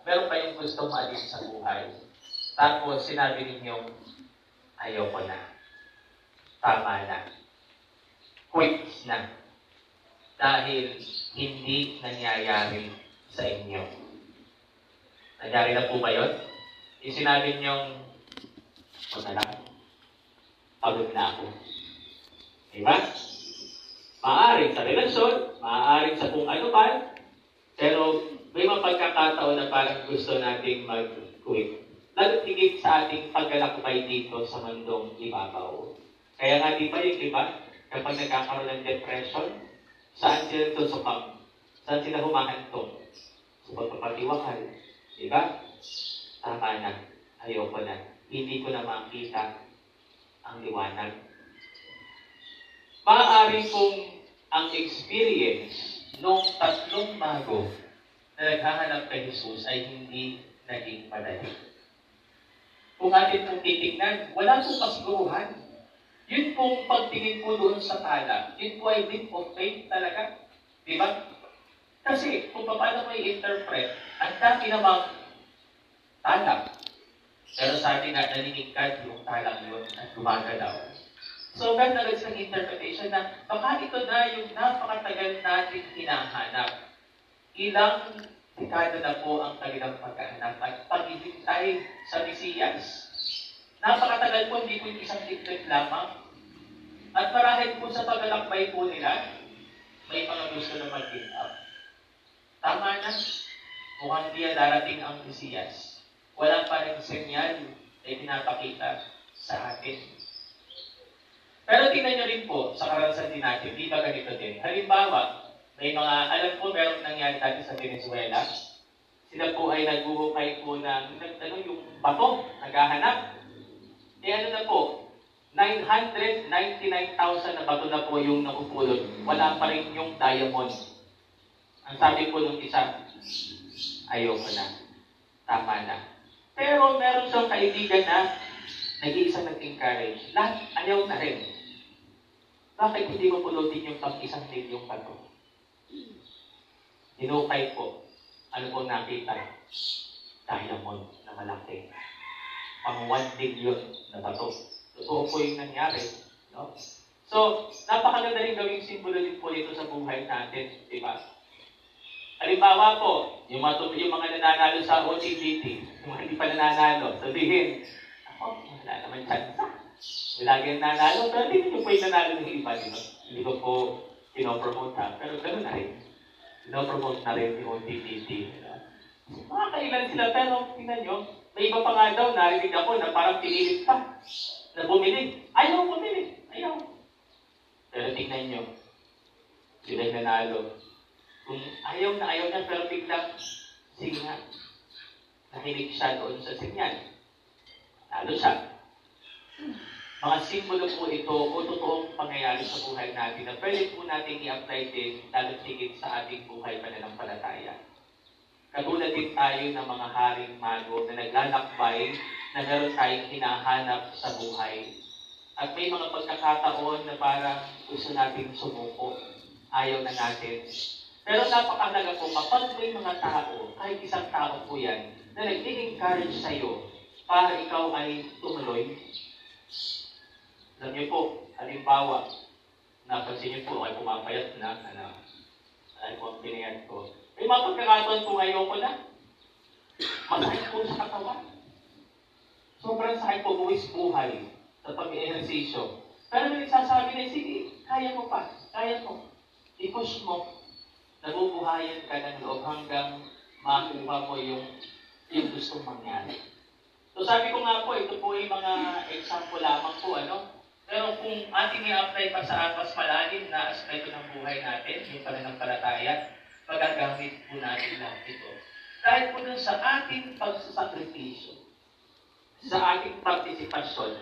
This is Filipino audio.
meron kayong gustong maalis sa buhay. Tapos sinabi ninyong, ayoko na. Tama na. Quits na. Dahil hindi nangyayari sa inyo. Nangyari na po ba yun? Yung sinabi niyong, huwag na lang. Pagod na ako. Diba? Maaaring sa relasyon, maaaring sa kung ano man, pero may mga pagkakataon na parang gusto nating mag-quit. Lalo higit sa ating paglalakbay dito sa mundong ibabaw. Kaya nga di ba yung iba, kapag nagkakaroon ng depression, saan sila tusukam? Saan sila humahantong? Sa pagpapatiwakal. Diba? Tama na. Ayoko na. Hindi ko na makita ang liwanag. Maaari kong ang experience nung 3 bago na naghahanap kay Jesus ay hindi naging madali. Kung atin pong titignan, wala pong kasiguruhan. Yun pong pagtingin po doon sa tala, yun po ay leap of faith talaga. Diba? Kasi kung paano mo i-interpret, ang dami namang tala. Pero sabi nga, naninigkad yung talang yun at gumagalaw. So, meron agad sa interpretation na baka ito na yung napakatagal natin hinahanap. Ilang dekada na po ang kanilang paghahanap at paghihintay sa Mesiyas. Napakatagal po, hindi po yung isang tiktok lamang. At marahil po sa paglalakbay po nila, may mga gusto na mag-give up. Tama na, mukhang di darating ang Mesiyas. Wala pa rin senyal na pinapakita sa atin. Pero tingnan nyo rin po sa karanasan din natin, di ba ganito din? Halimbawa, may mga, alam po, merong nangyari dati sa Venezuela. Sila po ay nagbuhukay po ng, yung bato, naghahanap. Ano na po, 999,000 na bato na po yung napupulot. Wala pa rin yung diamond. Ang sabi po nung isa, ayoko na. Tama na. Pero meron siyang kaibigan na nag-iisang nag-encourage. Lahat, ayaw na rin. Bakit hindi mo pulutin yung pag-1 milyong bato? Hinukay po. Ano po nakita? Diamond na malaki. Pang 1 billion na bato. Totoo po yung nangyari. No? So, napakaganda rin gawing simbolo din po ito sa buhay natin. Diba? Halimbawa po, yung mga nananalo sa OTBT, yung mga hindi pa nananalo, sabihin, wala naman chance. Lagi nanalo, pero hindi nyo po yung nanalo ng iba. Hindi ko po pinopromote ha, pero gano'n na rin. Pinopromote na rin yung OTBT. Mga kailan sila, pero tingnan nyo, may iba pa nga daw, narinig ako na parang pinilit pa na bumili. Ayaw bumili. Ayaw. Pero tingnan nyo, sila yung nanalo. Kung ayaw na, pero biglang, sige nga, nakinig siya doon sa sinyal. Lalo siya. Mga simbolo po ito o totoong pangyayari sa buhay natin na pwede po natin i-apply din lalo higit sa ating buhay pananampalataya. Katulad din tayo ng mga haring mago na naglalakbay na meron tayong hinahanap sa buhay. At may mga pagkakataon na parang gusto natin sumuko. Ayaw na natin. Pero napakahalaga po kapag may mga tao, kahit isang tao po yan, na nag-encourage sa'yo para ikaw ay tumuloy. Alam niyo po, halimbawa, napansin niyo po, ay pumapayat na, ano po ang pinayat ko. May mga pagkakataon po ngayon ko na, masakit po sa katawan. Sobrang sakit po buwis buhay sa pag-ehersisyo. Pero may nagsasabi na, sige, kaya mo pa, kaya mo. I-push mo. Nabubuhayan ka ng loob hanggang makuha mo yung gustong mangyari. So sabi ko nga po, ito po yung mga example lamang po, Pero kung ating i-apply pa sa mas malalim na aspeto ng buhay natin, yung pananampalataya, magagamit po natin lahat ito. Dahil po dun sa ating pagsasakripisyo, sa ating partisipasyon,